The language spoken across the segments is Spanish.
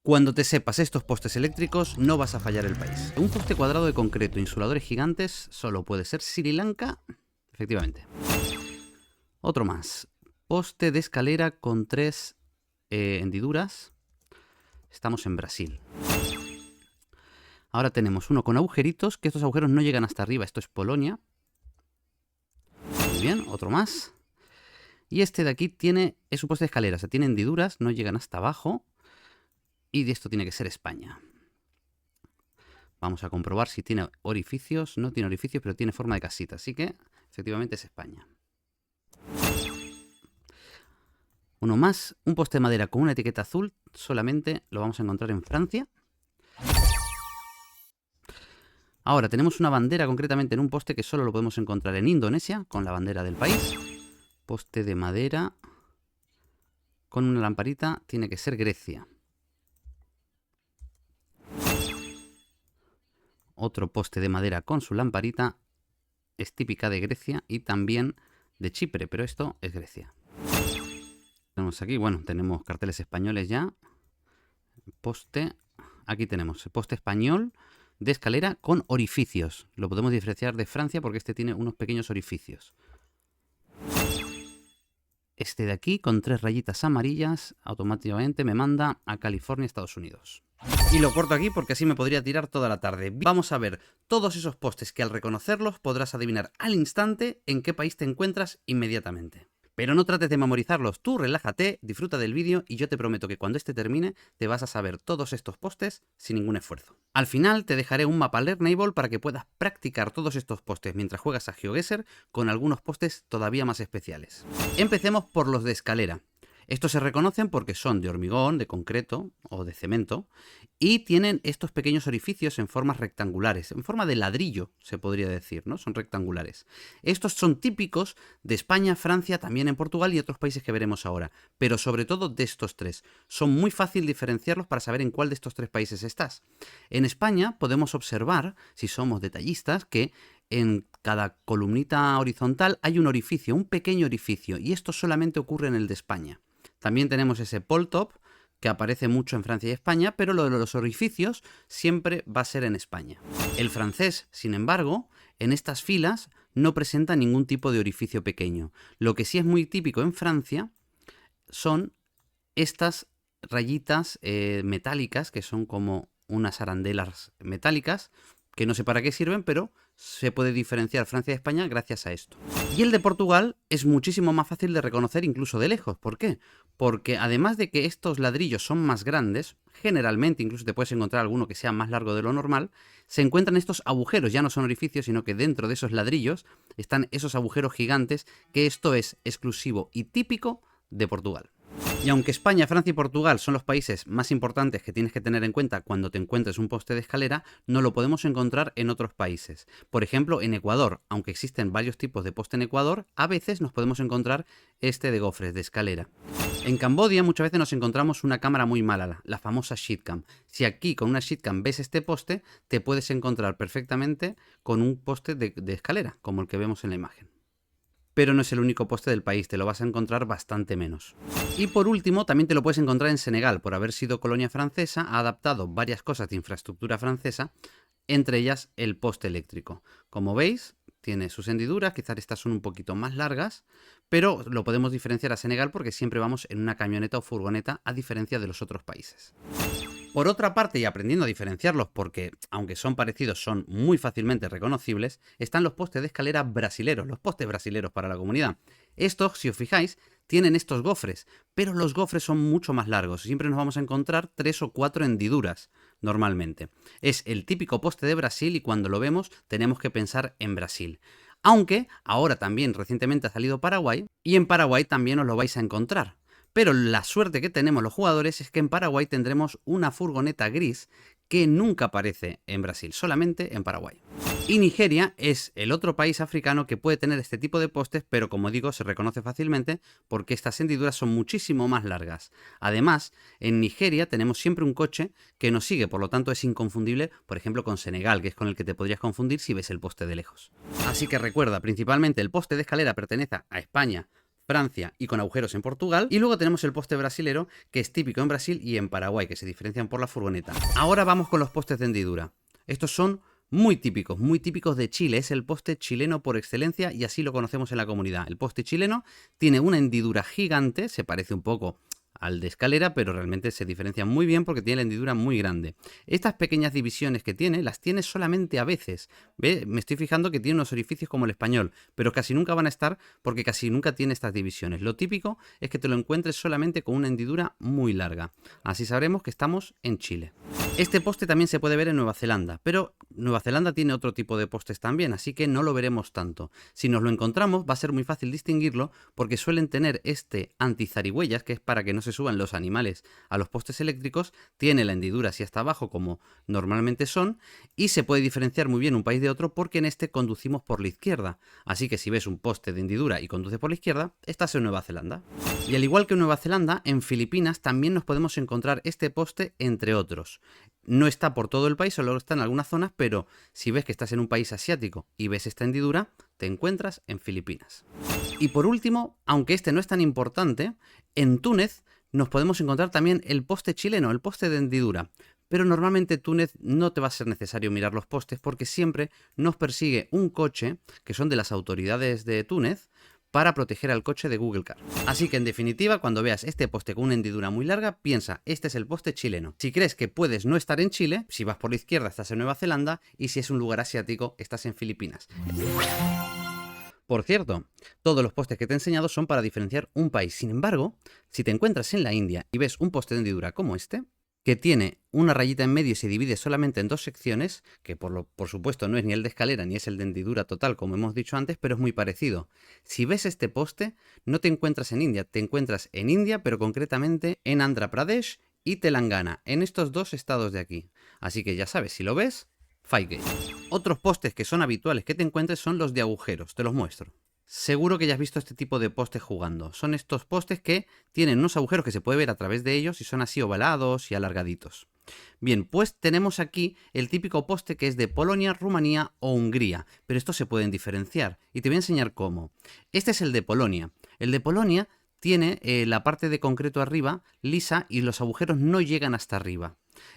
Cuando te sepas estos postes eléctricos, no vas a fallar el país. Un poste cuadrado de concreto, insuladores gigantes, solo puede ser Sri Lanka. Efectivamente. Otro más. Poste de escalera con 3 hendiduras. Estamos en Brasil. Ahora tenemos uno con agujeritos, que estos agujeros no llegan hasta arriba. Esto es Polonia. Muy bien, otro más. Y este de aquí es un poste de escalera. O sea, tiene hendiduras, no llegan hasta abajo. Y de esto tiene que ser España. Vamos a comprobar si tiene orificios. No tiene orificios, pero tiene forma de casita. Así que, efectivamente, es España. Uno más. Un poste de madera con una etiqueta azul. Solamente lo vamos a encontrar en Francia. Ahora tenemos una bandera concretamente en un poste que solo lo podemos encontrar en Indonesia, con la bandera del país. Poste de madera con una lamparita tiene que ser Grecia. Otro poste de madera con su lamparita es típica de Grecia y también de Chipre, pero esto es Grecia. Tenemos aquí, bueno, tenemos carteles españoles ya. Poste, aquí tenemos el poste español de escalera con orificios. Lo podemos diferenciar de Francia porque este tiene unos pequeños orificios. Este de aquí, con 3 rayitas amarillas, automáticamente me manda a California, Estados Unidos. Y lo corto aquí porque así me podría tirar toda la tarde. Vamos a ver todos esos postes que al reconocerlos podrás adivinar al instante en qué país te encuentras inmediatamente. Pero no trates de memorizarlos, tú relájate, disfruta del vídeo y yo te prometo que cuando este termine te vas a saber todos estos postes sin ningún esfuerzo. Al final te dejaré un mapa LearNable para que puedas practicar todos estos postes mientras juegas a GeoGuessr con algunos postes todavía más especiales. Empecemos por los de escalera. Estos se reconocen porque son de hormigón, de concreto o de cemento y tienen estos pequeños orificios en formas rectangulares, en forma de ladrillo se podría decir, ¿no? Son rectangulares. Estos son típicos de España, Francia, también en Portugal y otros países que veremos ahora, pero sobre todo de estos tres. Son muy fácil diferenciarlos para saber en cuál de estos 3 países estás. En España podemos observar, si somos detallistas, que en cada columnita horizontal hay un orificio, un pequeño orificio, y esto solamente ocurre en el de España. También tenemos ese pole top, que aparece mucho en Francia y España, pero lo de los orificios siempre va a ser en España. El francés, sin embargo, en estas filas no presenta ningún tipo de orificio pequeño. Lo que sí es muy típico en Francia son estas rayitas metálicas, que son como unas arandelas metálicas, que no sé para qué sirven, pero se puede diferenciar Francia de España gracias a esto. Y el de Portugal es muchísimo más fácil de reconocer incluso de lejos. ¿Por qué? Porque además de que estos ladrillos son más grandes, generalmente incluso te puedes encontrar alguno que sea más largo de lo normal, se encuentran estos agujeros, ya no son orificios, sino que dentro de esos ladrillos están esos agujeros gigantes, que esto es exclusivo y típico de Portugal. Y aunque España, Francia y Portugal son los países más importantes que tienes que tener en cuenta cuando te encuentres un poste de escalera, no lo podemos encontrar en otros países. Por ejemplo, en Ecuador, aunque existen varios tipos de poste en Ecuador, a veces nos podemos encontrar este de gofres, de escalera. En Camboya muchas veces nos encontramos una cámara muy mala, la famosa sheetcam. Si aquí con una sheetcam ves este poste, te puedes encontrar perfectamente con un poste de escalera, como el que vemos en la imagen. Pero no es el único poste del país, te lo vas a encontrar bastante menos. Y por último, también te lo puedes encontrar en Senegal, por haber sido colonia francesa, ha adaptado varias cosas de infraestructura francesa, entre ellas el poste eléctrico. Como veis, tiene sus hendiduras, quizás estas son un poquito más largas, pero lo podemos diferenciar a Senegal porque siempre vamos en una camioneta o furgoneta, a diferencia de los otros países. Por otra parte, y aprendiendo a diferenciarlos porque, aunque son parecidos, son muy fácilmente reconocibles, están los postes de escalera brasileros, los postes brasileros para la comunidad. Estos, si os fijáis, tienen estos gofres, pero los gofres son mucho más largos. Siempre nos vamos a encontrar 3 o 4 hendiduras, normalmente. Es el típico poste de Brasil y cuando lo vemos tenemos que pensar en Brasil. Aunque ahora también recientemente ha salido Paraguay, y en Paraguay también os lo vais a encontrar. Pero la suerte que tenemos los jugadores es que en Paraguay tendremos una furgoneta gris que nunca aparece en Brasil, solamente en Paraguay. Y Nigeria es el otro país africano que puede tener este tipo de postes, pero como digo, se reconoce fácilmente porque estas hendiduras son muchísimo más largas. Además, en Nigeria tenemos siempre un coche que nos sigue, por lo tanto es inconfundible, por ejemplo, con Senegal, que es con el que te podrías confundir si ves el poste de lejos. Así que recuerda, principalmente el poste de escalera pertenece a España, Francia y con agujeros en Portugal. Y luego tenemos el poste brasilero, que es típico en Brasil y en Paraguay, que se diferencian por la furgoneta. Ahora vamos con los postes de hendidura. Estos son muy típicos de Chile. Es el poste chileno por excelencia y así lo conocemos en la comunidad. El poste chileno tiene una hendidura gigante, se parece un poco al de escalera, pero realmente se diferencia muy bien porque tiene la hendidura muy grande. Estas pequeñas divisiones que tiene, las tiene solamente a veces. ¿Ve? Me estoy fijando que tiene unos orificios como el español, pero casi nunca van a estar porque casi nunca tiene estas divisiones. Lo típico es que te lo encuentres solamente con una hendidura muy larga. Así sabremos que estamos en Chile. Este poste también se puede ver en Nueva Zelanda, pero Nueva Zelanda tiene otro tipo de postes también, así que no lo veremos tanto. Si nos lo encontramos va a ser muy fácil distinguirlo porque suelen tener este antizarigüeyas, que es para que no se suban los animales a los postes eléctricos, tiene la hendidura así hasta abajo como normalmente son y se puede diferenciar muy bien un país de otro porque en este conducimos por la izquierda. Así que si ves un poste de hendidura y conduces por la izquierda, estás en Nueva Zelanda. Y al igual que en Nueva Zelanda, en Filipinas también nos podemos encontrar este poste entre otros. No está por todo el país, solo está en algunas zonas, pero si ves que estás en un país asiático y ves esta hendidura, te encuentras en Filipinas. Y por último, aunque este no es tan importante, en Túnez nos podemos encontrar también el poste chileno, el poste de hendidura. Pero normalmente Túnez no te va a ser necesario mirar los postes porque siempre nos persigue un coche, que son de las autoridades de Túnez, para proteger al coche de Google Car. Así que en definitiva, cuando veas este poste con una hendidura muy larga, piensa, este es el poste chileno. Si crees que puedes no estar en Chile, si vas por la izquierda estás en Nueva Zelanda y si es un lugar asiático estás en Filipinas. Por cierto, todos los postes que te he enseñado son para diferenciar un país. Sin embargo, si te encuentras en la India y ves un poste de hendidura como este, que tiene una rayita en medio y se divide solamente en dos secciones, que por supuesto no es ni el de escalera ni es el de hendidura total como hemos dicho antes, pero es muy parecido. Si ves este poste, no te encuentras en India, te encuentras en India, pero concretamente en Andhra Pradesh y Telangana, en estos dos estados de aquí. Así que ya sabes, si lo ves, Fightgate. Otros postes que son habituales que te encuentres son los de agujeros, te los muestro. Seguro que ya has visto este tipo de postes jugando. Son estos postes que tienen unos agujeros que se puede ver a través de ellos y son así ovalados y alargaditos. Bien, pues tenemos aquí el típico poste que es de Polonia, Rumanía o Hungría, pero estos se pueden diferenciar y te voy a enseñar cómo. Este es el de Polonia. El de Polonia tiene la parte de concreto arriba lisa y los agujeros no llegan hasta arriba.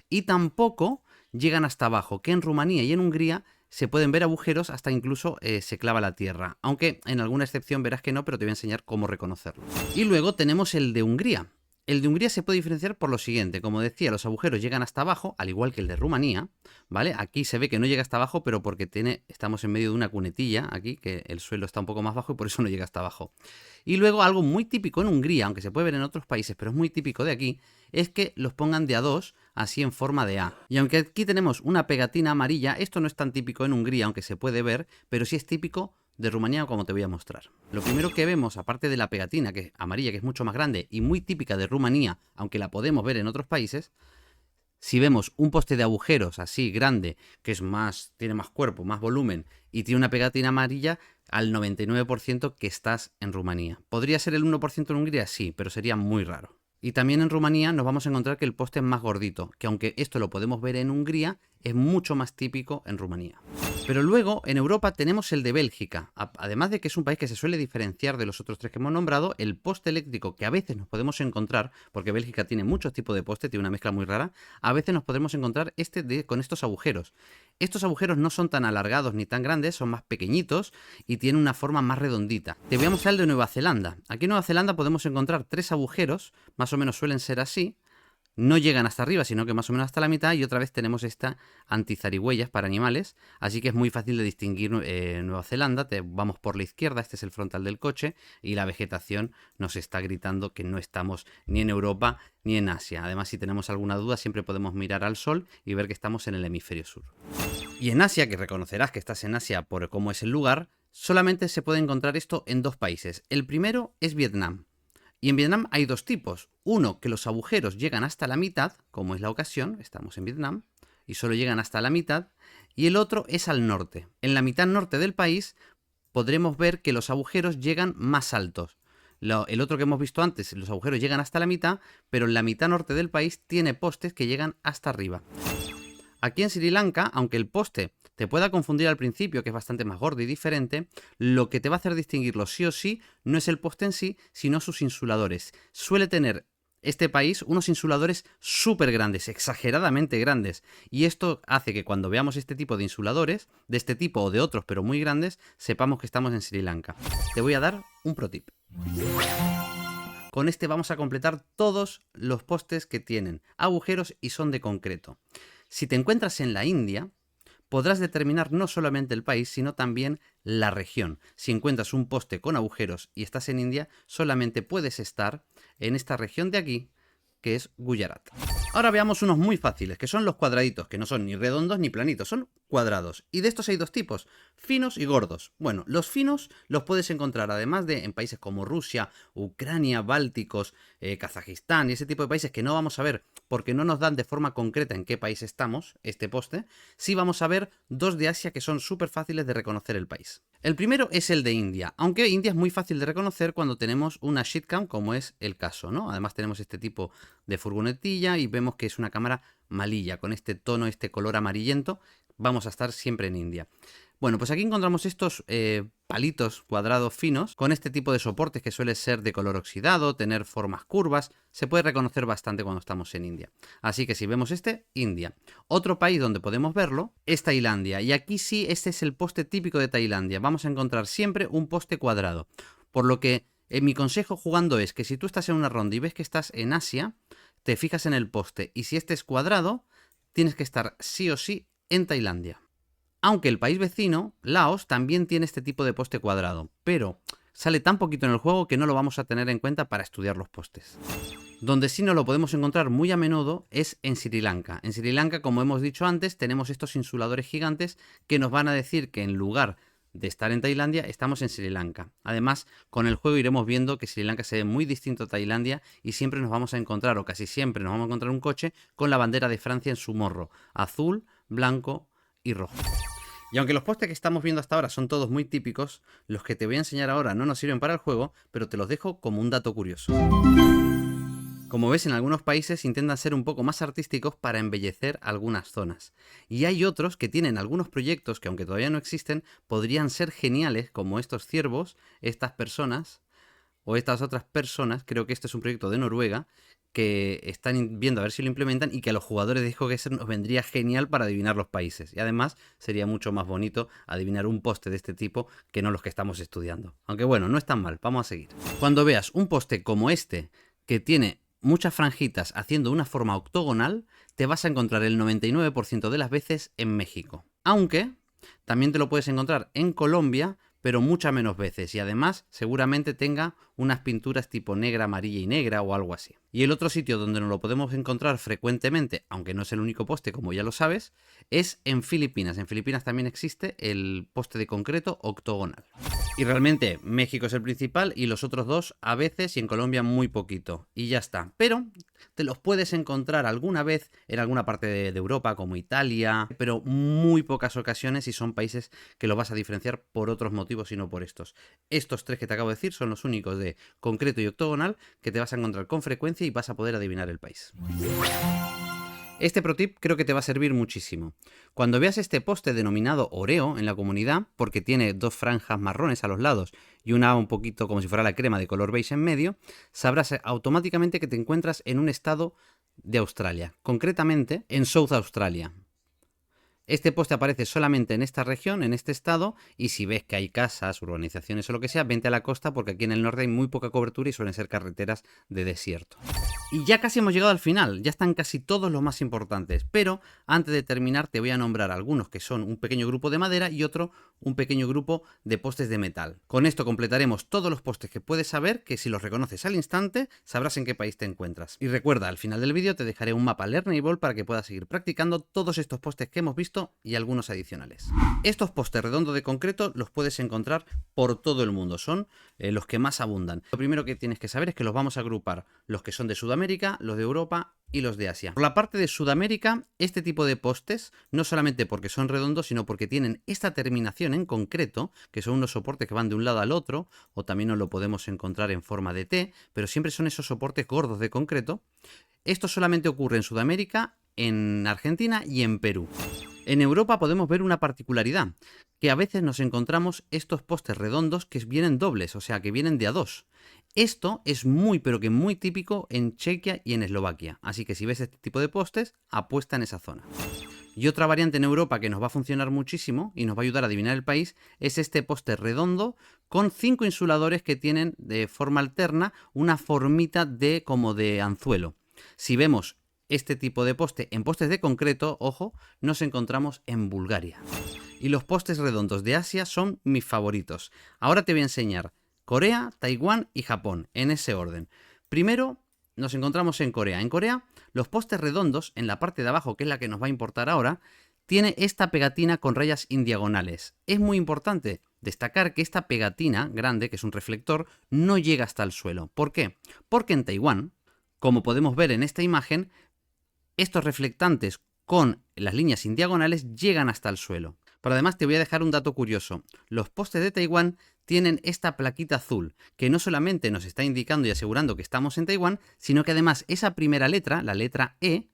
Y tampoco llegan hasta abajo, que en Rumanía y en Hungría se pueden ver agujeros hasta incluso se clava la tierra. Aunque en alguna excepción verás que no, pero te voy a enseñar cómo reconocerlo. Y luego tenemos el de Hungría. El de Hungría se puede diferenciar por lo siguiente. Como decía, los agujeros llegan hasta abajo, al igual que el de Rumanía, ¿vale? Aquí se ve que no llega hasta abajo, pero porque estamos en medio de una cunetilla aquí, que el suelo está un poco más bajo y por eso no llega hasta abajo. Y luego algo muy típico en Hungría, aunque se puede ver en otros países, pero es muy típico de aquí, es que los pongan de a dos, así en forma de A. Y aunque aquí tenemos una pegatina amarilla, esto no es tan típico en Hungría, aunque se puede ver, pero sí es típico de Rumanía, como te voy a mostrar. Lo primero que vemos, aparte de la pegatina, que es amarilla, que es mucho más grande y muy típica de Rumanía, aunque la podemos ver en otros países, si vemos un poste de agujeros así grande, que es tiene más cuerpo, más volumen y tiene una pegatina amarilla, al 99% que estás en Rumanía. ¿Podría ser el 1% en Hungría? Sí, pero sería muy raro. Y también en Rumanía nos vamos a encontrar que el poste es más gordito, que aunque esto lo podemos ver en Hungría, es mucho más típico en Rumanía. Pero luego en Europa tenemos el de Bélgica. Además de que es un país que se suele diferenciar de los otros tres que hemos nombrado, el poste eléctrico que a veces nos podemos encontrar, porque Bélgica tiene muchos tipos de poste, tiene una mezcla muy rara, a veces nos podemos encontrar con estos agujeros. Estos agujeros no son tan alargados ni tan grandes, son más pequeñitos y tienen una forma más redondita. Te voy a mostrar el de Nueva Zelanda. Aquí en Nueva Zelanda podemos encontrar tres agujeros, más o menos suelen ser así. No llegan hasta arriba, sino que más o menos hasta la mitad, y otra vez tenemos esta antizarigüeyas para animales, así que es muy fácil de distinguir Nueva Zelanda. Vamos por la izquierda, este es el frontal del coche, y la vegetación nos está gritando que no estamos ni en Europa ni en Asia. Además, si tenemos alguna duda, siempre podemos mirar al sol y ver que estamos en el hemisferio sur. Y en Asia, que reconocerás que estás en Asia por cómo es el lugar, solamente se puede encontrar esto en dos países. El primero es Vietnam. Y en Vietnam hay dos tipos. Uno, que los agujeros llegan hasta la mitad, como es la ocasión, estamos en Vietnam, y solo llegan hasta la mitad. Y el otro es al norte. En la mitad norte del país podremos ver que los agujeros llegan más altos. El otro que hemos visto antes, los agujeros llegan hasta la mitad, pero en la mitad norte del país tiene postes que llegan hasta arriba. Aquí en Sri Lanka, aunque el poste te pueda confundir al principio, que es bastante más gordo y diferente, lo que te va a hacer distinguirlo sí o sí no es el poste en sí, sino sus insuladores. Suele tener este país unos insuladores súper grandes, exageradamente grandes, y esto hace que cuando veamos este tipo de insuladores, de este tipo o de otros pero muy grandes, sepamos que estamos en Sri Lanka. Te voy a dar un pro tip. Con este vamos a completar todos los postes que tienen agujeros y son de concreto. Si te encuentras en la India, podrás determinar no solamente el país, sino también la región. Si encuentras un poste con agujeros y estás en India, solamente puedes estar en esta región de aquí, que es Gujarat. Ahora veamos unos muy fáciles, que son los cuadraditos, que no son ni redondos ni planitos, son cuadrados. Y de estos hay dos tipos, finos y gordos. Bueno, los finos los puedes encontrar además de en países como Rusia, Ucrania, Bálticos, Kazajistán y ese tipo de países que no vamos a ver porque no nos dan de forma concreta en qué país estamos, este poste. Sí vamos a ver dos de Asia que son súper fáciles de reconocer el país. El primero es el de India, aunque India es muy fácil de reconocer cuando tenemos una shitcam, como es el caso, ¿no? Además tenemos este tipo de furgonetilla y vemos que es una cámara malilla, con este tono, este color amarillento, vamos a estar siempre en India. Bueno, pues aquí encontramos estos palitos cuadrados finos con este tipo de soportes que suele ser de color oxidado, tener formas curvas, se puede reconocer bastante cuando estamos en India. Así que si vemos este, India. Otro país donde podemos verlo es Tailandia, y aquí sí, este es el poste típico de Tailandia. Vamos a encontrar siempre un poste cuadrado, por lo que mi consejo jugando es que si tú estás en una ronda y ves que estás en Asia, te fijas en el poste, y si este es cuadrado, tienes que estar sí o sí en Tailandia. Aunque el país vecino, Laos, también tiene este tipo de poste cuadrado, pero sale tan poquito en el juego que no lo vamos a tener en cuenta para estudiar los postes. Donde sí no lo podemos encontrar muy a menudo es en Sri Lanka. En Sri Lanka, como hemos dicho antes, tenemos estos insuladores gigantes que nos van a decir que en lugar de estar en Tailandia, estamos en Sri Lanka. Además, con el juego iremos viendo que Sri Lanka se ve muy distinto a Tailandia y siempre nos vamos a encontrar, o casi siempre nos vamos a encontrar un coche con la bandera de Francia en su morro, azul, blanco y rojo. Y aunque los postes que estamos viendo hasta ahora son todos muy típicos, los que te voy a enseñar ahora no nos sirven para el juego, pero te los dejo como un dato curioso. Como ves, en algunos países intentan ser un poco más artísticos para embellecer algunas zonas. Y hay otros que tienen algunos proyectos que, aunque todavía no existen, podrían ser geniales, como estos ciervos, estas personas o estas otras personas. Creo que este es un proyecto de Noruega que están viendo a ver si lo implementan y que a los jugadores de GeoGuessr nos vendría genial para adivinar los países. Y además sería mucho más bonito adivinar un poste de este tipo que no los que estamos estudiando. Aunque bueno, no es tan mal, vamos a seguir. Cuando veas un poste como este que tiene muchas franjitas haciendo una forma octogonal, te vas a encontrar el 99% de las veces en México. Aunque también te lo puedes encontrar en Colombia, pero muchas menos veces, y además seguramente tenga unas pinturas tipo negra, amarilla y negra o algo así. Y el otro sitio donde nos lo podemos encontrar frecuentemente, aunque no es el único poste como ya lo sabes, es en Filipinas. En Filipinas también existe el poste de concreto octogonal. Y realmente México es el principal y los otros dos a veces, y en Colombia muy poquito. Y ya está. Pero te los puedes encontrar alguna vez en alguna parte de Europa como Italia, pero muy pocas ocasiones, y son países que lo vas a diferenciar por otros motivos y no por estos. Estos tres que te acabo de decir son los únicos de concreto y octogonal que te vas a encontrar con frecuencia y vas a poder adivinar el país. Este pro tip creo que te va a servir muchísimo. Cuando veas este poste denominado Oreo en la comunidad, porque tiene dos franjas marrones a los lados y una un poquito como si fuera la crema de color beige en medio, sabrás automáticamente que te encuentras en un estado de Australia, concretamente en South Australia. Este poste aparece solamente en esta región, en este estado, y si ves que hay casas, urbanizaciones o lo que sea, vente a la costa porque aquí en el norte hay muy poca cobertura y suelen ser carreteras de desierto. Y ya casi hemos llegado al final, ya están casi todos los más importantes, pero antes de terminar te voy a nombrar algunos que son un pequeño grupo de madera y otro un pequeño grupo de postes de metal. Con esto completaremos todos los postes que puedes saber, que si los reconoces al instante sabrás en qué país te encuentras. Y recuerda, al final del vídeo te dejaré un mapa Learnable para que puedas seguir practicando todos estos postes que hemos visto y algunos adicionales. Estos postes redondos de concreto los puedes encontrar por todo el mundo, son los que más abundan. Lo primero que tienes que saber es que los vamos a agrupar, los que son de Sudamérica, los de Europa y los de Asia. Por la parte de Sudamérica, este tipo de postes, no solamente porque son redondos, sino porque tienen esta terminación en concreto, que son unos soportes que van de un lado al otro, o también nos lo podemos encontrar en forma de T, pero siempre son esos soportes gordos de concreto. Esto solamente ocurre en Sudamérica, en Argentina y en Perú. En Europa podemos ver una particularidad, que a veces nos encontramos estos postes redondos que vienen dobles, o sea, que vienen de a dos. Esto es muy, pero que muy típico en Chequia y en Eslovaquia, así que si ves este tipo de postes, apuesta en esa zona. Y otra variante en Europa que nos va a funcionar muchísimo y nos va a ayudar a adivinar el país es este poste redondo con 5 insuladores que tienen de forma alterna una formita de como de anzuelo. Si vemos este tipo de poste en postes de concreto, ojo, nos encontramos en Bulgaria. Y los postes redondos de Asia son mis favoritos. Ahora te voy a enseñar Corea, Taiwán y Japón, en ese orden. Primero nos encontramos en Corea. En Corea, los postes redondos, en la parte de abajo, que es la que nos va a importar ahora, tiene esta pegatina con rayas indiagonales. Es muy importante destacar que esta pegatina grande, que es un reflector, no llega hasta el suelo. ¿Por qué? Porque en Taiwán, como podemos ver en esta imagen, estos reflectantes con las líneas indiagonales llegan hasta el suelo. Pero además te voy a dejar un dato curioso. Los postes de Taiwán tienen esta plaquita azul, que no solamente nos está indicando y asegurando que estamos en Taiwán, sino que además esa primera letra, la letra E,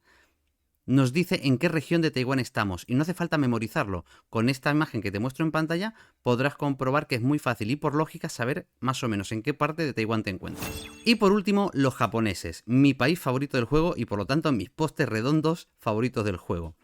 nos dice en qué región de Taiwán estamos. Y no hace falta memorizarlo. Con esta imagen que te muestro en pantalla podrás comprobar que es muy fácil y por lógica saber más o menos en qué parte de Taiwán te encuentras. Y por último, los japoneses, mi país favorito del juego y por lo tanto mis postes redondos favoritos del juego.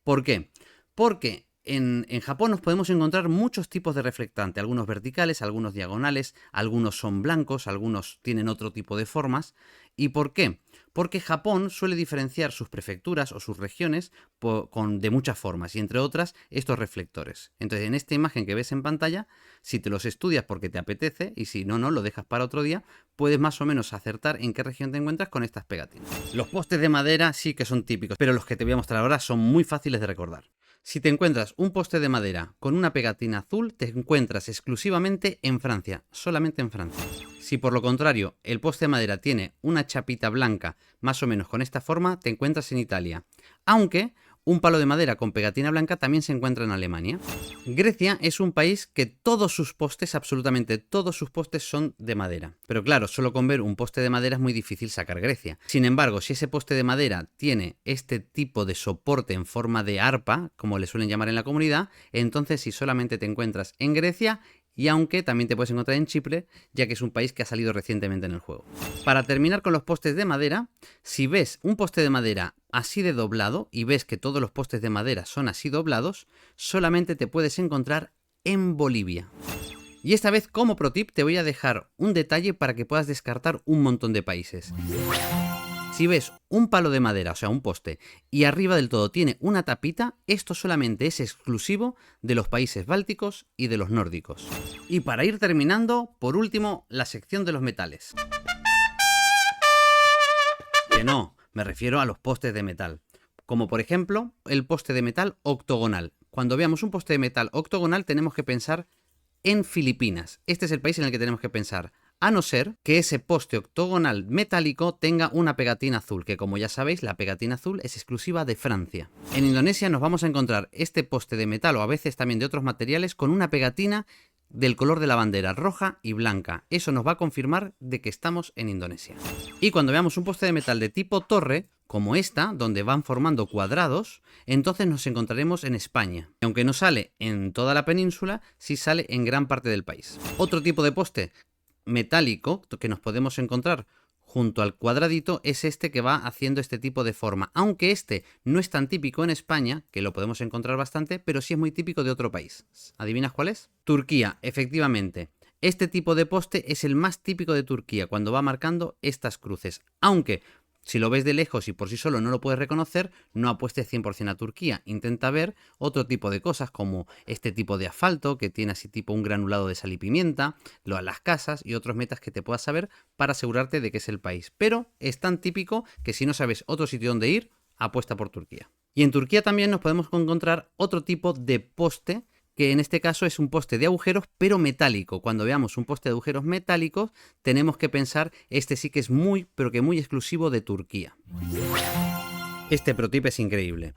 ¿Por qué? Porque en Japón nos podemos encontrar muchos tipos de reflectante, algunos verticales, algunos diagonales, algunos son blancos, algunos tienen otro tipo de formas. ¿Y por qué? Porque Japón suele diferenciar sus prefecturas o sus regiones de muchas formas, y entre otras estos reflectores. Entonces, en esta imagen que ves en pantalla, si te los estudias porque te apetece, y si no, lo dejas para otro día, puedes más o menos acertar en qué región te encuentras con estas pegatinas. Los postes de madera sí que son típicos, pero los que te voy a mostrar ahora son muy fáciles de recordar. Si te encuentras un poste de madera con una pegatina azul, te encuentras exclusivamente en Francia, solamente en Francia. Si por lo contrario el poste de madera tiene una chapita blanca más o menos con esta forma, te encuentras en Italia. Aunque un palo de madera con pegatina blanca también se encuentra en Alemania. Grecia es un país que todos sus postes, absolutamente todos sus postes son de madera. Pero claro, solo con ver un poste de madera es muy difícil sacar Grecia. Sin embargo, si ese poste de madera tiene este tipo de soporte en forma de arpa, como le suelen llamar en la comunidad, entonces si solamente te encuentras en Grecia, y aunque también te puedes encontrar en Chipre, ya que es un país que ha salido recientemente en el juego. Para terminar con los postes de madera, si ves un poste de madera así de doblado y ves que todos los postes de madera son así doblados, solamente te puedes encontrar en Bolivia. Y esta vez, como pro tip, te voy a dejar un detalle para que puedas descartar un montón de países. Si ves un palo de madera, o sea, un poste, y arriba del todo tiene una tapita, esto solamente es exclusivo de los países bálticos y de los nórdicos. Y para ir terminando, por último, la sección de los metales. Que no, me refiero a los postes de metal. Como por ejemplo, el poste de metal octogonal. Cuando veamos un poste de metal octogonal tenemos que pensar en Filipinas. Este es el país en el que tenemos que pensar. A no ser que ese poste octogonal metálico tenga una pegatina azul, que como ya sabéis, la pegatina azul es exclusiva de Francia. En Indonesia nos vamos a encontrar este poste de metal o a veces también de otros materiales con una pegatina del color de la bandera, roja y blanca. Eso nos va a confirmar de que estamos en Indonesia. Y cuando veamos un poste de metal de tipo torre, como esta, donde van formando cuadrados, entonces nos encontraremos en España. Aunque no sale en toda la península, sí sale en gran parte del país. Otro tipo de poste metálico que nos podemos encontrar junto al cuadradito es este que va haciendo este tipo de forma, aunque este no es tan típico en España, que lo podemos encontrar bastante, pero sí es muy típico de otro país. ¿Adivinas cuál es? Turquía, efectivamente. Este tipo de poste es el más típico de Turquía cuando va marcando estas cruces, aunque si lo ves de lejos y por sí solo no lo puedes reconocer, no apuestes 100% a Turquía. Intenta ver otro tipo de cosas como este tipo de asfalto que tiene así tipo un granulado de sal y pimienta, las casas y otros metas que te puedas saber para asegurarte de que es el país. Pero es tan típico que si no sabes otro sitio donde ir, apuesta por Turquía. Y en Turquía también nos podemos encontrar otro tipo de poste, que en este caso es un poste de agujeros pero metálico. Cuando veamos un poste de agujeros metálicos tenemos que pensar, este sí que es muy pero que muy exclusivo de Turquía. Este pro tip es increíble.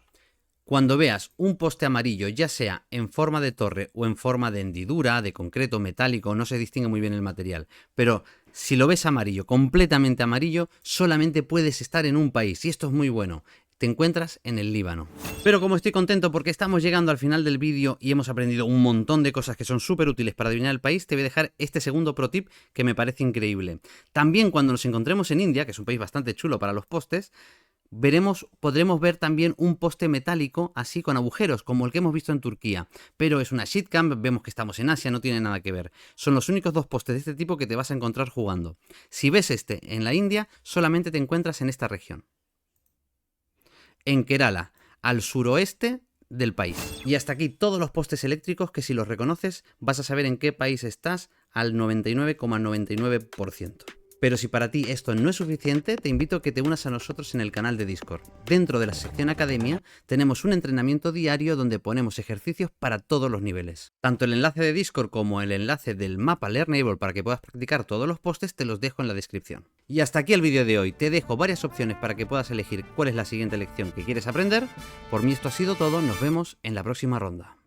Cuando veas un poste amarillo, ya sea en forma de torre o en forma de hendidura, de concreto metálico, no se distingue muy bien el material, pero si lo ves amarillo, completamente amarillo, solamente puedes estar en un país, y esto es muy bueno. te encuentras en el Líbano. Pero como estoy contento porque estamos llegando al final del vídeo y hemos aprendido un montón de cosas que son súper útiles para adivinar el país, te voy a dejar este segundo pro tip que me parece increíble. También cuando nos encontremos en India, que es un país bastante chulo para los postes, podremos ver también un poste metálico así con agujeros, como el que hemos visto en Turquía. Pero es una shitcam, vemos que estamos en Asia, no tiene nada que ver. Son los únicos dos postes de este tipo que te vas a encontrar jugando. Si ves este en la India, solamente te encuentras en esta región. En Kerala, al suroeste del país. Y hasta aquí todos los postes eléctricos que si los reconoces vas a saber en qué país estás al 99,99%. Pero si para ti esto no es suficiente, te invito a que te unas a nosotros en el canal de Discord. Dentro de la sección Academia tenemos un entrenamiento diario donde ponemos ejercicios para todos los niveles. Tanto el enlace de Discord como el enlace del mapa Learnable para que puedas practicar todos los postes te los dejo en la descripción. Y hasta aquí el vídeo de hoy. Te dejo varias opciones para que puedas elegir cuál es la siguiente lección que quieres aprender. Por mí esto ha sido todo, nos vemos en la próxima ronda.